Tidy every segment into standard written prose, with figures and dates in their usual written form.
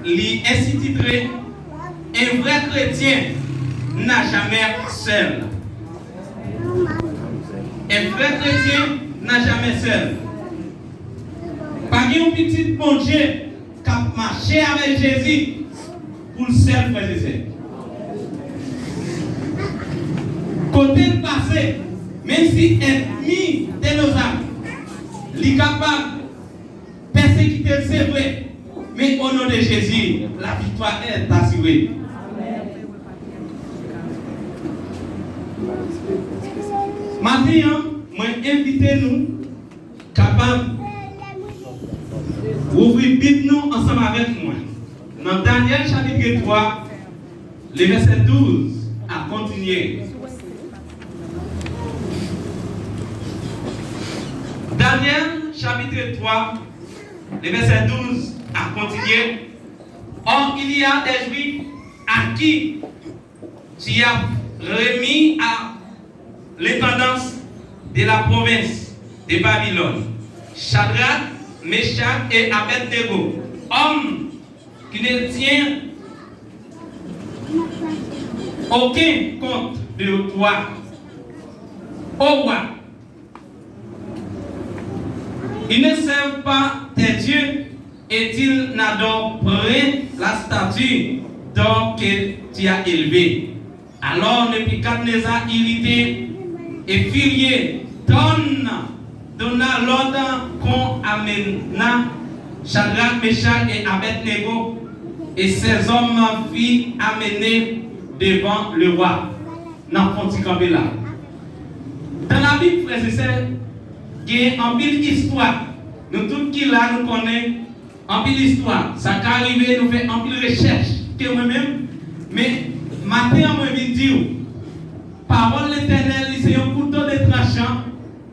il est ainsi titré: un vrai chrétien n'a jamais seul. Un vrai chrétien n'a jamais seul. Pas un petit bon Dieu qui a marché avec Jésus pour le seul, frère et sœur. Côté le passé, même si ennemi de nos âmes, il est capable de persécuter, c'est vrai, mais au nom de Jésus, la victoire est assurée. Maintenant, moi invitez nous capables d'ouvrir Bible nous ensemble avec moi. Dans Daniel chapitre 3, le verset 12 à continuer. Daniel chapitre 3, le verset 12 à continuer. Or, il y a des Juifs à qui tu as remis à l'intendance de la province de Babylone, Shadrach, Meshach et Abednego, hommes qui ne tiennent aucun compte de toi, ô roi. Ils ne servent pas tes dieux et ils n'adorent point la statue d'or que tu as élevée. Alors Nebuchadnezzar irrité et furieux donna l'ordre qu'on amena Shadrach, Meshach et Abednego, et ces hommes furent amenés devant le roi. Dans le là. Dans la Bible, frères et sœurs, il y a une pile histoire. Nous tous qui là, nous connaissons en pile histoire. Ça qui arrive, nous faisons en pile recherche que moi-même. Mais maintenant, moi, je viens dire, parole de l'Éternel, c'est un couteau de tranchant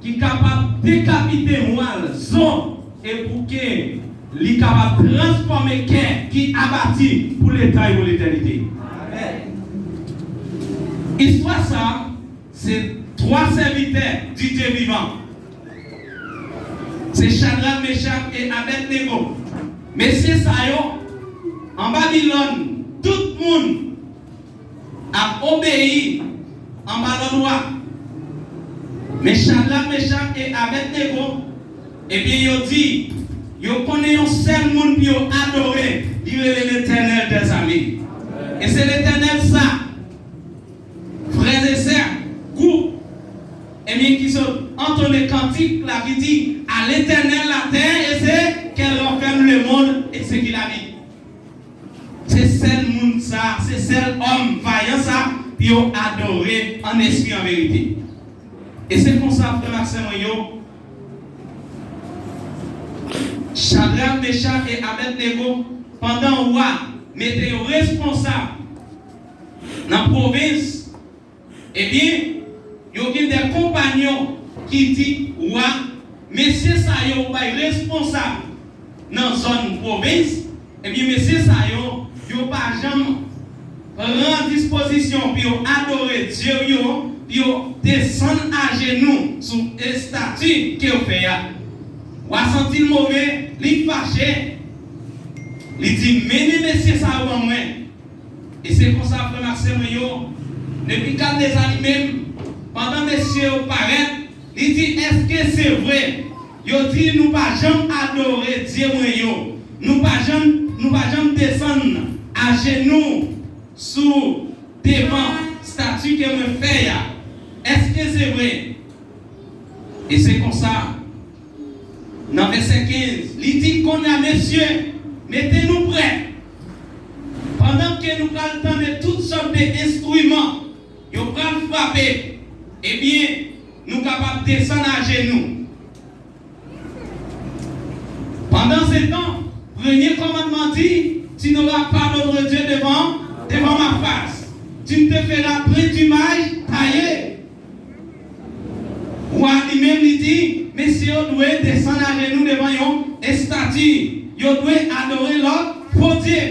qui est capable de décapiter moi, son, et pour que il est capable de transformer quelqu'un qui est abattu pour l'état et pour l'éternité. Histoire ça, c'est trois serviteurs du Dieu vivant. C'est Shadrach, Meshach et Abednego. Messieurs Sayo, en Babylone, tout le monde a obéi en bas de loi. Mais Shadrach, Meshach et Abednego, eh bien, ils dit, ils connaissent un seul monde qui a adoré, il est l'Éternel des amis. Et c'est l'Éternel ça. Frères et sœurs, groupe, et bien qui sont entonné cantique, là qui dit à l'Éternel la terre, et c'est qu'elle renferme le monde et ce qu'il a dit. C'est seul monde ça, c'est seul homme vaillant ça, qui ont adoré en esprit en vérité. Et c'est comme ça, frère Maxime, Shadrach, Meshach et Abednego, pendant le roi, mettez responsable dans la province. Eh bien, il y a des compagnons qui disent, ouais, messieurs, ça y est, responsable dans la zone province. Eh bien, messieurs, ça y est, ils n'ont pas jamais rendre disposition pour adorer Dieu, pour descendre à genoux sous les statues qu'ils ont fait. Ou a senti mauvais, il fâché. Il dit, menez messieurs, ça y est, moi. Et c'est comme ça, frère Maxime, depuis 4 lui-même, pendant messieurs paraît, il dit, est-ce que c'est vrai? Il dit, nous ne pas jamais adorer Dieu, nous ne pas jamais descendre à genoux sous devant statue que me fait. Est-ce que c'est vrai? Et c'est comme ça. Dans verset 15, il dit qu'on a messieurs, mettez-nous prêts. Pendant que nous entendons toutes sortes d'instruments, nous allons frapper, eh bien, nous sommes capables de descendre à genoux. Pendant ce temps, premier commandement dit, tu n'auras pas notre Dieu devant ma face. Tu ne te feras point d'image taillée. Roi lui-même lui dit, messieurs, vous devez descendre à genoux devant une statue. Vous devez adorer l'autre faux Dieu.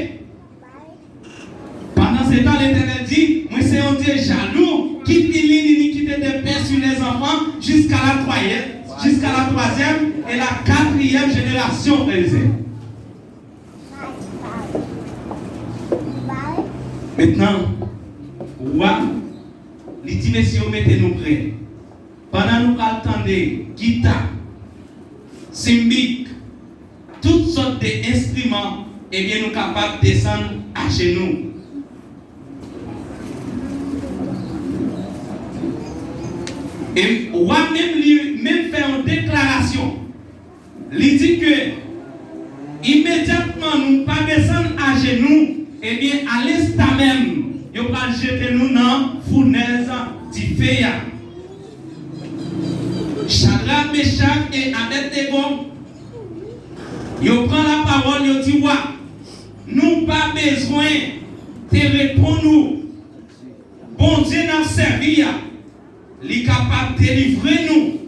Pendant ce temps, l'Éternel dit, moi c'est un Dieu jaloux qui finit l'iniquité des pères sur les enfants jusqu'à la troisième et la 4e génération. Maintenant, roi, il dit, messieurs, mettez-nous prêts. Pendant nous attendons, guitare, cymbales, toutes sortes d'instruments, eh bien, nous sommes capables de descendre à genoux. Et roi même fait une déclaration. Il dit que immédiatement nous pas descendre à genoux, et bien à l'instant même, il va jeter nous dans la fournaise du feu. Shadrach, Meshach et Abednego, ils prennent la parole, ils disent, ouais, nous pas besoin de répondre nous. Bon Dieu nous servir, il est capable de délivrer nous.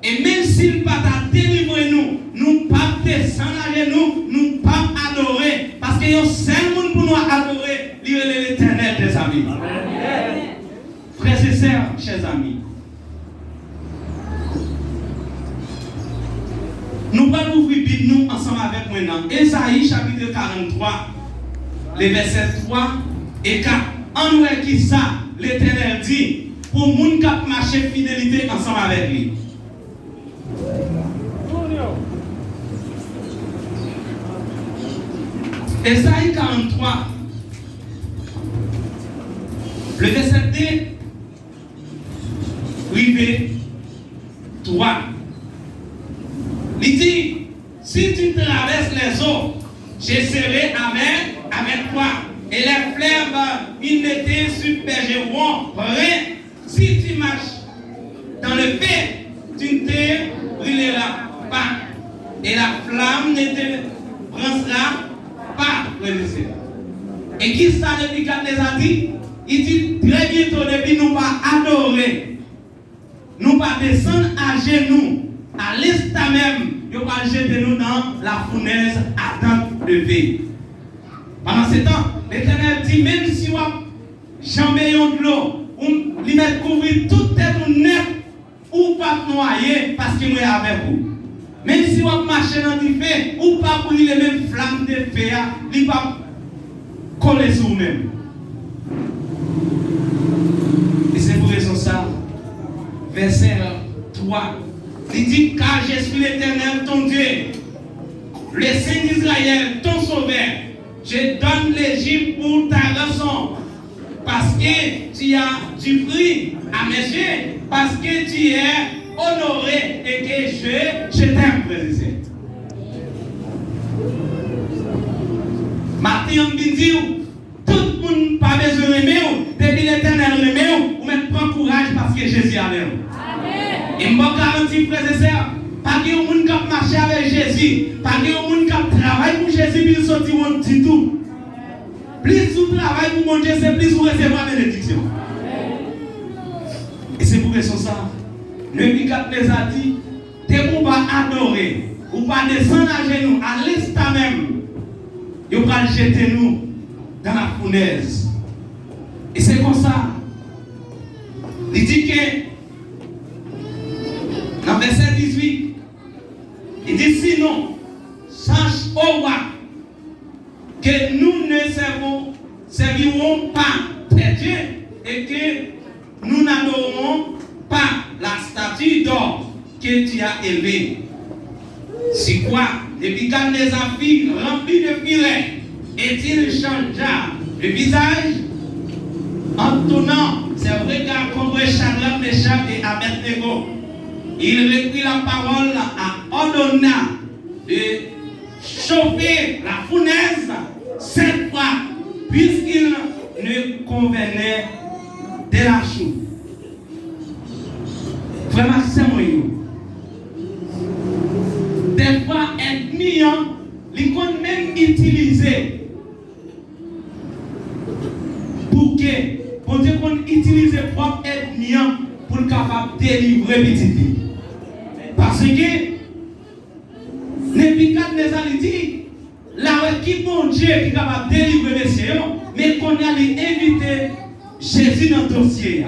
Et même s'il ne peut pas délivrer nous, nous ne pouvons pas descendre à genoux, nous ne pouvons pas adorer. Parce qu'il y a un seul monde pour nous adorer, il est l'Éternel des amis. Amen. Frères et sœurs, chers amis, nous allons ouvrir Bible nous ensemble avec moi dans Ésaïe chapitre 43, les versets 3 et 4. En nous qui ça, l'Éternel dit, pour les gens qui marchent fidélité ensemble avec lui. Ésaïe 43, le verset 2, rivé 3. Il dit, si tu traverses les eaux, je serai avec toi. Et les fleuves, ils ne te submergeront rien. Si tu marches dans le feu, tu ne te brûleras pas. Et la flamme ne te brisera pas. Et qui ça depuis qu'on les a dit? Il dit très bientôt depuis nous pas adorer. Nous pas descendre à genoux. À l'instant même, nous va jeter nous dans la fournaise attente de vie. Pendant ce temps, l'Éternel dit, même si vous jamais de l'eau, ou lui mettre couvrir toute tête net, ou pas noyer parce qu'il est avec vous. Même si vous marchez dans du feu, ou pas brûler les mêmes flammes de feu, il va coller sur vous-même. Et c'est pour raison ça, verset 3. Il dit, car je suis l'Éternel, ton Dieu, le Saint d'Israël, ton sauveur. Je donne l'Égypte pour ta rançon, parce que tu as du prix à mes yeux, parce que tu es honoré et que je t'aime, président. Matin, on dit, tout le monde n'a pas besoin de l'aimer, depuis l'Éternel l'aimer, ou même prends courage parce que Jésus a l'air. Et je vous garantis, frères et sœurs, pas qu'il y ait un monde qui marche avec Jésus, pas qu'il y ait un monde qui travaille pour Jésus, puis il sortit un petit tout. Plus vous travaillez pour mon Dieu, c'est plus vous recevez la bénédiction. Et c'est pour ça, le Mikat les a dit, dès qu'on va adorer, ou pas descendre à genoux, à l'instant même, il va jeter nous dans la fournaise. Et c'est comme ça. Il dit que, dans verset 18, il dit sinon, sache au roi que nous ne servirons pas tes dieux et que nous n'adorerons pas la statue d'or que tu as élevée. C'est quoi? Depuis quand les filles remplies de filets, et-il changea le visage en tournant ses regards contre Shadrach, Meshach et Abednego. Il reprit la parole à ordonner de chauffer la fournaise cette fois, puisqu'il ne convenait de la chose. Vraiment, c'est moi. Des fois, ennemis, ils vont même utiliser pour que, pour dire qu'on utilise propre ennemi pour être capable de délivrer petit vie. Parce que, Nebuchadnezzar dit, là qui bon Dieu qui est capable de délivrer messieurs, mais qu'on a invité Jésus dans le dossier.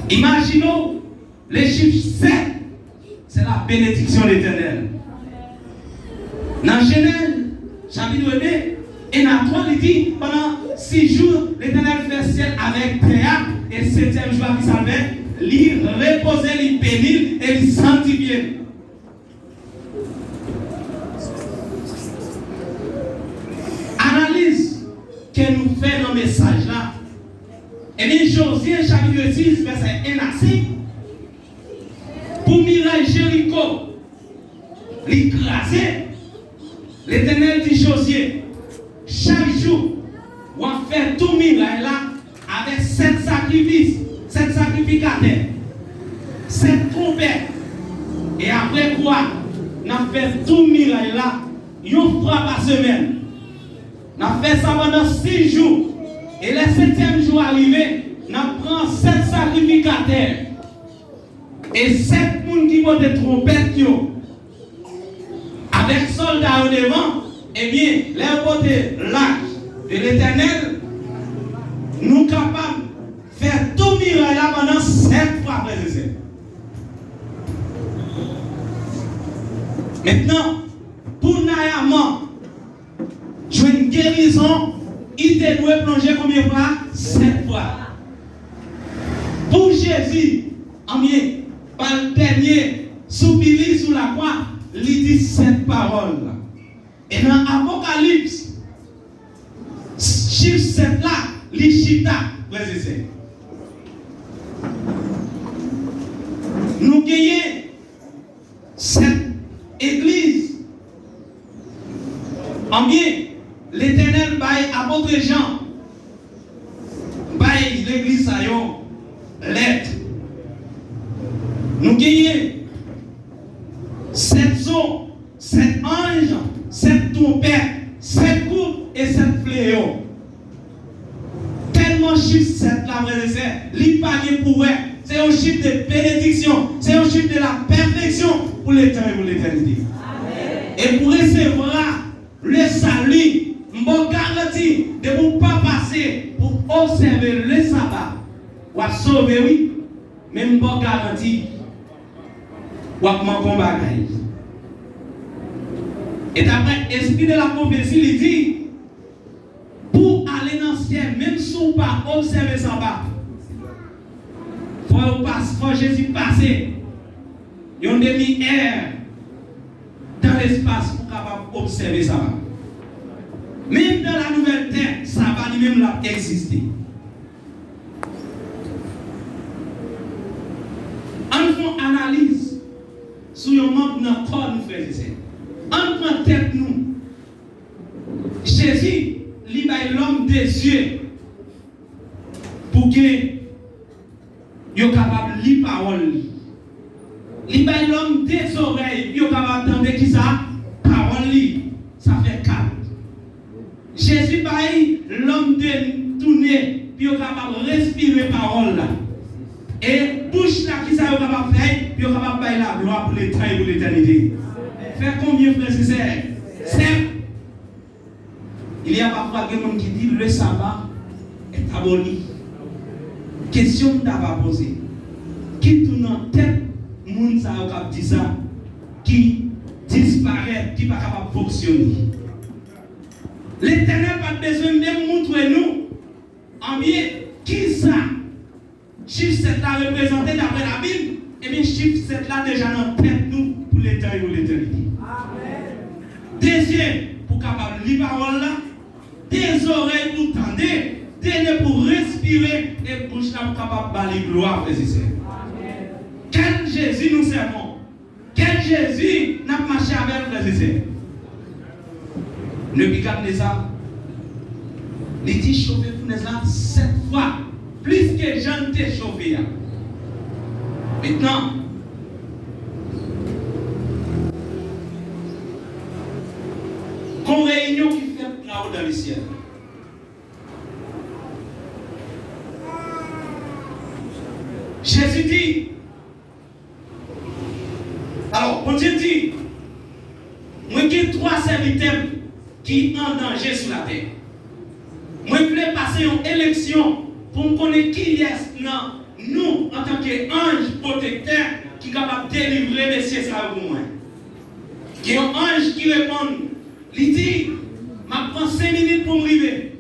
Imaginons les chiffres 7, c'est la bénédiction de l'Éternel. Dans Genèse, chapitre 2, Et dans 3, il dit, pendant 6 jours, l'Éternel fait ciel avec terre, et le 7e jour, il s'avère, il repose, il bénit, et il sanctifie. Analyse que nous faisons dans le message là. Et bien, Josué, chapitre 6, verset 1 à 5, pour miracle Jéricho, l'écraser, l'Éternel dit Josué, chaque jour, on va faire tout miracle là avec 7 sacrifices, 7 sacrificateurs, 7 trompettes. Et après quoi, on a fait tout miracle là, une fois par semaine. On a fait ça pendant 6 jours. Et le 7e jour arrivé, on prend 7 sacrificateurs. Et 7 personnes qui vont des trompettes. Avec soldats au devant, eh bien, les côtés l'arche de l'Éternel, nous sommes capables de faire tout miracle là pendant 7 fois après le. Maintenant, pour Naaman, jouer une guérison, il te doit plonger combien de fois? 7 fois. Pour Jésus, en bien, par le dernier, soupili sous la croix, il dit 7 paroles. Et dans l'Apocalypse, chiffre 7 là, il chita, nous gagnons 7 églises. En bien, l'Éternel baille apôtre Jean, baille l'église à yon, lettre. Nous gagnons 7 sons, 7 anges, 7 trompettes, 7 coupes et 7 fléaux. Tellement chiffre 7 là, frère et sœur, l'il pague pour eux. C'est un chiffre de bénédiction, c'est un chiffre de la perfection pour l'éternité et pour l'éternité. Et pour recevoir le salut, je vous garantis de ne pas passer pour observer le sabbat. Ou à sauver, oui, mais je vous garantis ou à m'en combattre. Et d'après l'esprit de la prophétie, il dit pour aller dans le ciel, même si vous ne pas observer le sabbat, il faut Jésus passer une demi-heure dans l'espace pour capable observer ça. Même dans la nouvelle terre, ça va lui-même là exister. En faisant analyse sur le membre de notre corps, nous faisons. En prenant tête nous. Jésus, il a l'homme des yeux pour que il est capable de lire parole. Il a l'homme des oreilles, il est capable d'entendre qui ça? Parole. Ça fait 4. Jésus baille l'homme de tourner, puis il est capable de respirer parole. Et bouche là qui ça est capable de faire, puis il est capable de bailler la gloire pour l'éternité et pour l'éternité. Faire combien frères et sœurs? 7. Il y a parfois des gens qui disent le sabbat est aboli. Question d'avoir posé. Qui tourne en tête, moun sa yo dit ça, qui disparaît, qui pas capable de fonctionner. L'Éternel n'a pas besoin de montrer nous en bien qui ça. Chiffre 7 là représenté d'après la Bible, et bien chiffre 7 là déjà dans tête nous pour l'éternité ou l'éternité. Des yeux pour capable de lire la parole là, des oreilles pour tendre, des nez pour respirer et bouche là pour capable de baler gloire, frères et sœurs. Quel Jésus nous servons? Quel Jésus n'a pas marché avec, frères et sœurs? Le Bicap ça, il dit chauffer pour nous 7 fois, plus que Jean t'ai chauffé. Maintenant, qu'on réunion qui fait là-haut dans le ciel. Jésus dit, alors, bon Dieu dit, moi j'ai 3 serviteurs qui sont en danger sur la terre. Moi je voulais passer une élection pour me connaître qui est nous, en tant qu'ange protecteur, qui est capable de délivrer messieurs ça pour moi. Qui est un ange qui répond, il dit, je prends 5 minutes pour m'arriver.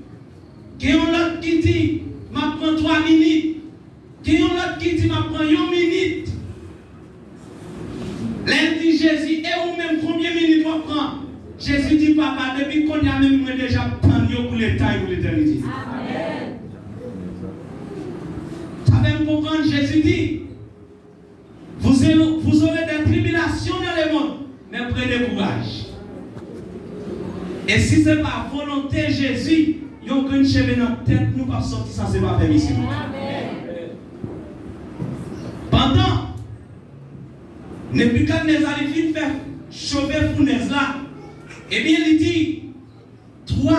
Il y a l'autre qui dit, m'a prend 3 minutes. Il y a l'autre qui dit, m'a prend 1 minute. Lundi Jésus, et ou même combien de minutes on prend? Jésus dit, papa, depuis qu'on y a même moi déjà prendre pour l'état et pour l'éternité. Amen. Ça fait me comprendre, Jésus dit, vous aurez des tribulations dans le monde, mais prenez courage. Et si ce n'est pas volonté de Jésus, il y a aucune cheveux dans la tête, nous ne pouvons pas sortir sans ce pas permission. Pendant, Nebuchadnezzar vient faire chauffer fournaise là. Eh bien, il dit, toi,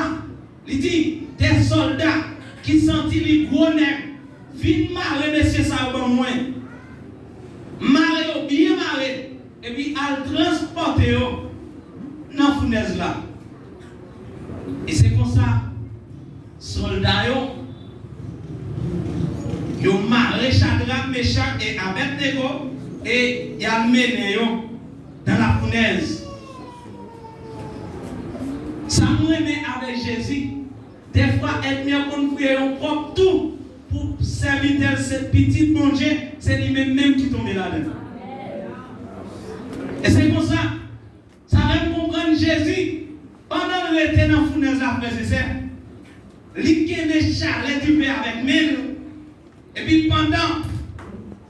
il dit, des soldats qui sentent les gros nègres, viennent marrer, monsieur, ça va moins. Marrer, bien marrer, et puis à transporter dans la fournaise là. Et c'est comme ça, soldats, ils ont marré Shadrach, Meshach et Abednego, et ils ont mené dans la fournaise. Ça nous remet avec Jésus. Des fois, être mieux qu'on fait un propre tout pour servir cette petite bon Dieu, c'est lui-même qui tombe là-dedans. Et c'est comme ça. Ça va comprendre Jésus. Pendant le était dans la fournaise, c'est ça. Il qui est charlet du père avec mille. Et puis pendant,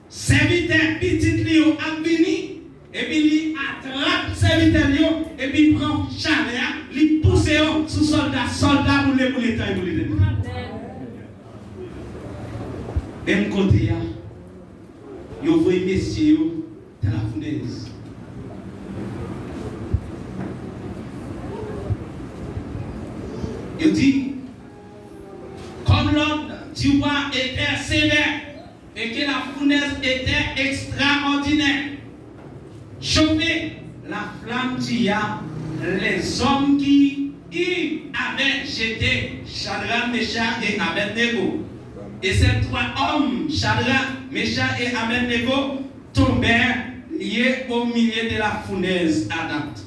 serviteur petit Léo a venu. Et puis il attrape serviteur Léo. Et puis il prend charlet. Il pousse sous soldat pour l'État et pour l'État. Même côté, il voit les messieurs dans la fournaise. Il dit, comme l'ordre du roi était sévère et que la fournaise était extraordinaire, chauffée, la flamme tia les hommes qui y avaient jeté Shadrach, Meshach et Abednego. Et ces 3 hommes, Shadrach, Meshach et Abednego, tombèrent liés au milieu de la fournaise ardente.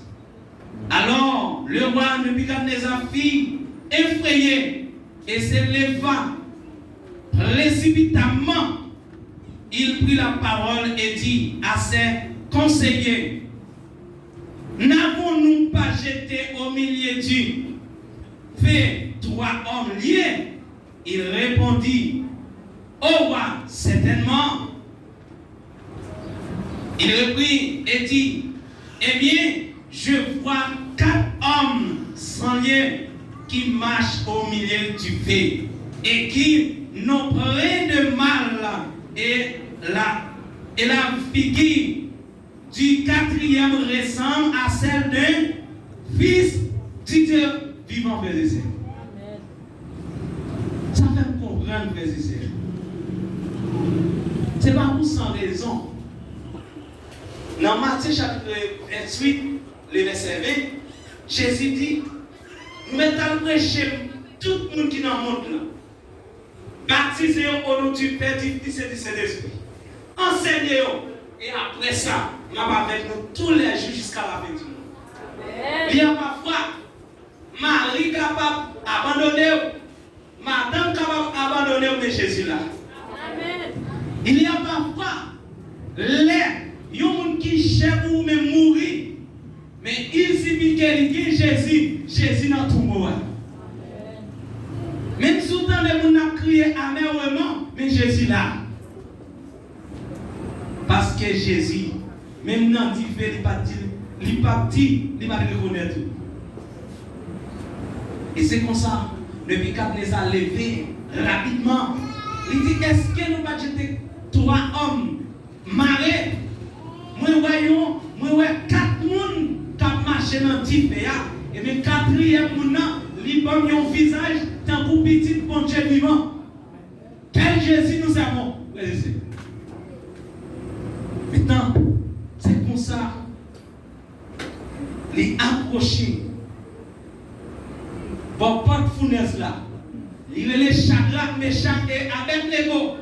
Alors, le roi Nebuchadnezzar fit effrayé et se leva précipitamment. Il prit la parole et dit à ses conseillers, n'avons-nous pas jeté au milieu du feu 3 hommes liés? Il répondit, ô roi, certainement. Il reprit et dit, eh bien, je vois 4 hommes sans lien qui marchent au milieu du feu et qui n'ont rien de mal, et la figure du 4e ressemble à celle d'un fils du Dieu vivant, frères et sœurs. Ça fait me comprendre, frères et sœurs. Ce n'est pas pour sans raison. Dans Matthieu chapitre 28, le verset 20, Jésus dit, nous mettons prêcher tout le monde qui est dans le monde là. Baptisez-vous au nom du Père, du Fils et du Saint-Esprit. Enseignez-vous. Et après ça, nous allons avec nous tous les jours jusqu'à la fin du monde. Il y a parfois, Marie capable d'abandonner, Madame capable d'abandonner, mais Jésus là. Il y a parfois, les gens qui cherchent ou même mourir, mais il suffit qu'il y ait Jésus dans tout le monde. Même si autant de gens ont crié amèrement, mais Jésus là. Parce que Jésus, même dans le fait, il va reconnaître. Et c'est comme ça, depuis qu'il les a levés rapidement, il dit, est-ce que nous pas jeter 3 hommes marrés? Moi, voyons, 4 personnes qui marchent dans le type, et bien 4e personne, il a un visage tant pour petit bon Dieu vivant. Quel Jésus nous avons? Maintenant, c'est comme ça, les approcher. Pour pas de fournaise là, il les Shadrach, Meshach et Abednego,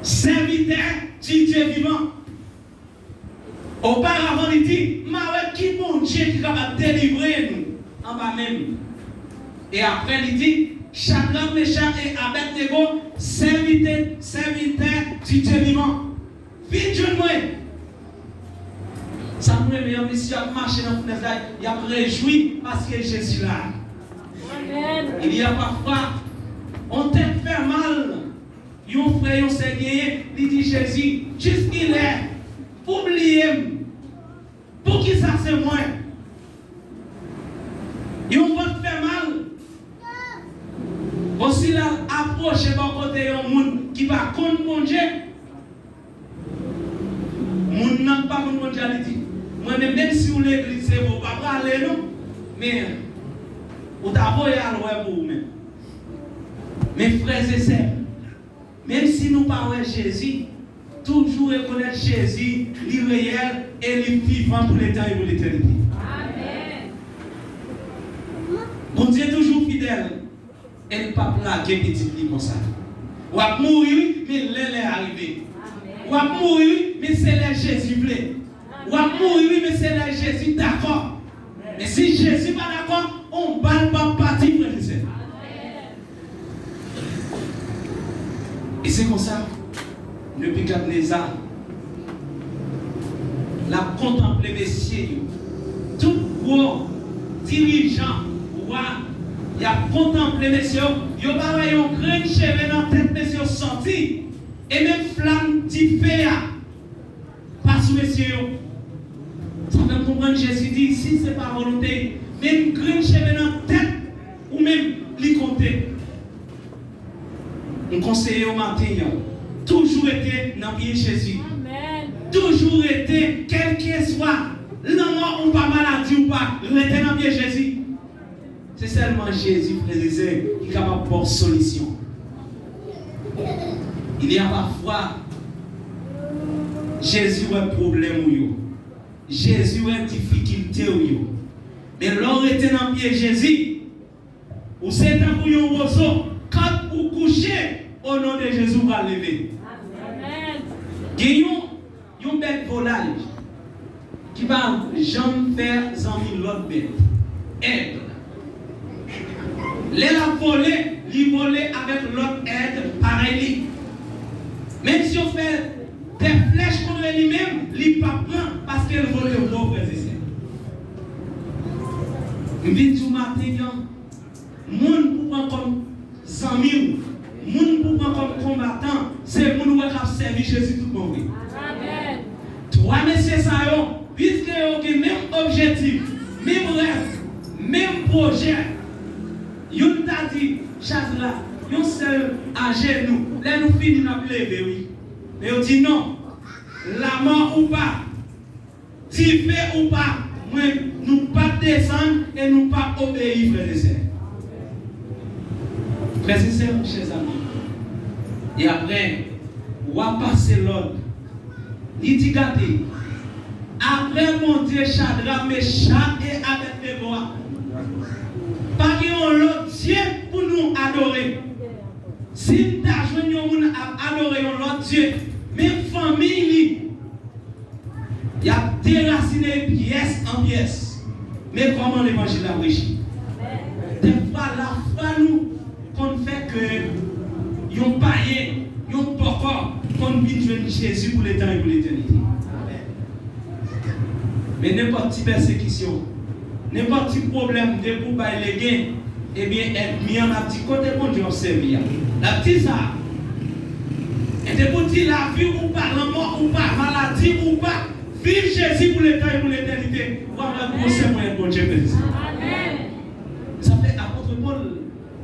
serviteurs du Dieu vivant. Auparavant, il dit, mais qui bon Dieu qui va délivrer nous en bas même. Et après, il dit, Shadrach, Meshach et Abednego serviteurs du Dieu vivant. Vite, je moi. Ça me remet en mission à marcher dans la fenêtre, il a réjoui parce que Jésus est là. Amen. Il y a parfois, on t'a fait mal. Yon frère, yon s'est gagné, il dit Jésus, jusqu'il est, oubliez-moi. Pour qui ça c'est moi? Yon va te faire mal. Aussi là, approche par côté yon moun qui va contre mon Dieu. Moun n'a pas contre mon Dieu, il dit. Moi-même, même si vous l'église, vous ne pouvez pas aller, non? Mais vous avez à l'ouest pour vous-même. Mes frères et sœurs, même si nous parlons de Jésus, toujours reconnaître Jésus, il est réel et il est vivant pour l'éternité et pour l'éternité. Amen. Bon Dieu est toujours fidèle. Et ne pas plaquer petit lit comme ça. Ou à mourir, mais l'elle est arrivée. Ou à mourir, mais c'est là Jésus voulait. Ou à mourir, mais c'est là Jésus d'accord. Mais si Jésus n'est pas d'accord, on ne va pas partir, frère et sœur. Et c'est comme ça, depuis Nebuchadnezzar, la contemplé messieurs, tout gros dirigeant, roi, il a contemplé messieurs, il a pas un grand cheveu dans la tête, messieurs sorti, et même flamme petit fait, pas sous messieurs. Ça fait comprendre Jésus dit, ici c'est pas volonté, même grand cheveu dans la tête, ou même l'y compter. Un conseiller au matin, toujours été dans bien Jésus. Amen. Toujours été, quel que soit, l'amour ou pas maladie ou pas, rester dans bien Jésus. C'est seulement Jésus, frères et sœurs, qui est capable de solution. Il y a parfois, Jésus a un problème. Jésus a une difficulté. Mais l'on était dans bien Jésus, ou c'est un bouillon roseau, quand vous couchez, au nom de Jésus, vous allez lever. Amen. Il y a une bête volage qui va jamais faire zami l'autre bête. Aide. Les la voler, lui voler avec l'autre aide, pareil. Même si on fait des flèches contre lui-même, il ne prend pas parce qu'elle vole le gros frère et sœur. Je dis tout matin, monde pour prendre comme 100 000. Moun pour prendre comme combattant, c'est moun qui a servi Jésus tout le monde. Amen. Trois messieurs ça puisque ils ont le même objectif, même rêve, même projet. Yon t'a dit, Chadra, yon seul à genoux, là nous finissons à lever, oui. Mais on dit non, la mort ou pas, tifé ou pas, nous pas descendre et nous pas obéir, frères et sœurs. Frères et sœurs, chers amis. Et après, on va passer l'ordre. Il dit, regardez, après mon Dieu, Shadrach, Meshach et Abednego, pas qu'il y ait l'autre Dieu pour nous adorer. Si nous avons adoré l'autre Dieu, même famille, il y a déraciné pièce en pièce. Mais comment l'évangile a réussi? Des fois, la foi nous qu'on fait que yon païen, yon pokor, qu'on vient de Jésus pour l'éternité et pour l'éternité. Mais n'importe quelle persécution, n'importe quel problème de pour les gains, eh bien, être mis en un petit côté pour Dieu servir. La petite ça, et de pour dire la vie ou pas, la mort ou pas, maladie ou pas, vive Jésus pour l'éternité et pour l'éternité. Pour avoir un conseil pour Dieu. Amen. Ça fait apôtre Paul,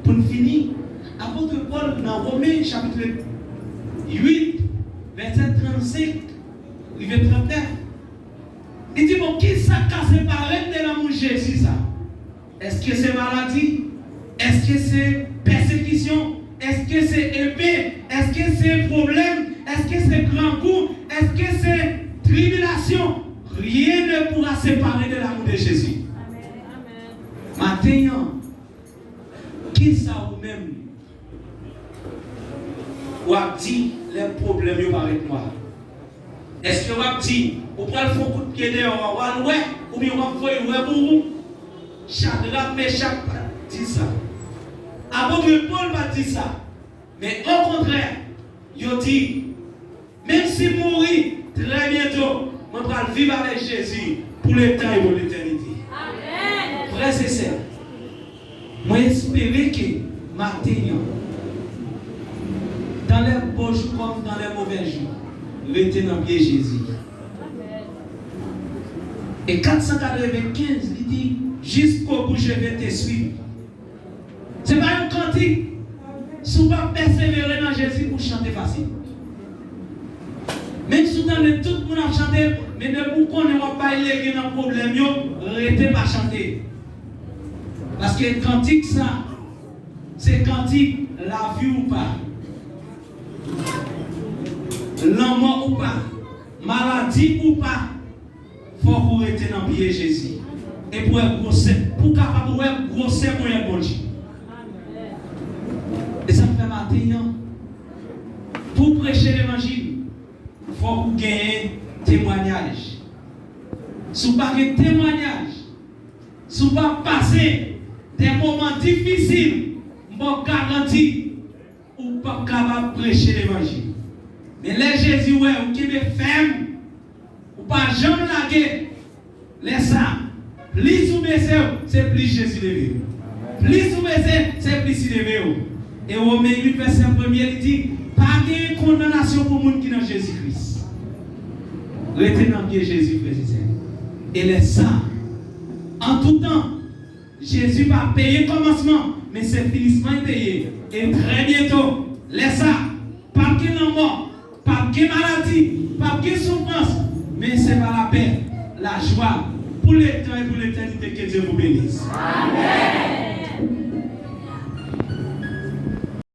pour nous finir, apôtre Paul dans Romains chapitre 8, verset 35, verset 39, il dit, bon, qui ça a séparé de l'amour de Jésus ça? Est-ce que c'est maladie? Est-ce que c'est persécution? Est-ce que c'est épée? Est-ce que c'est problème? Est-ce que c'est grand coup? Est-ce que c'est tribulation? Rien ne pourra séparer de l'amour de Jésus. Amen. Maintenant, qui ça ou même? Ou a dit les problèmes avec moi? Est-ce que vous avez dit, vous prenez le coup de pied dehors, ou bien vous avez fait pour vous? Shadrach, Meshach, dit ça. Apôtre Paul va dire ça. Mais au contraire, il dit, même si mourir très bientôt, on va vivre avec Jésus pour le temps et pour l'éternité. Amen. Frère, c'est ça. Moi, j'espère que maintenant, dans les beaux jours comme dans les mauvais jours, restez dans le pied Jésus. Et 495, il dit, jusqu'au bout, je vais te suivre. Ce n'est pas un cantique. Si vous ne pas persévérer dans Jésus pour chanter facile. Même si vous avez tout le monde à chanter, mais de vous connaissez pas les dans le problème, arrêtez pas chanter. Parce que cantique ça, c'est cantique la vie ou pas. L'amour ou pas. Maladie ou pas. Il faut que vous restez dans le pied Jésus. Et pour capable de grossir pour un bon Dieu. Et ça me fait matin. Pour prêcher l'évangile, il faut que vous gagniez témoignage. Si vous n'avez pas de témoignage, si vous n'avez pas passé des moments difficiles, je vous garantis que vous n'êtes pas capable de prêcher l'évangile. Mais les Jésus, ouais, vous qui êtes ferme, vous ne pas jamais laguer. Les ça. Plus vous baissez, c'est plus Jésus levé. Plus vous baissez, c'est plus il levé. Et au Romains 8, verset 1, il dit, pas de condamnation pour les gens qui sont dans Jésus-Christ. Restez dans le pied Jésus, frère. Et les ça, en tout temps, Jésus va payer le commencement, mais c'est le finissement est payé. Et très bientôt, les ça, pas de mort, pas de maladie, pas de souffrance, mais c'est pas la paix, la joie, pour les temps et pour l'éternité, que Dieu vous bénisse.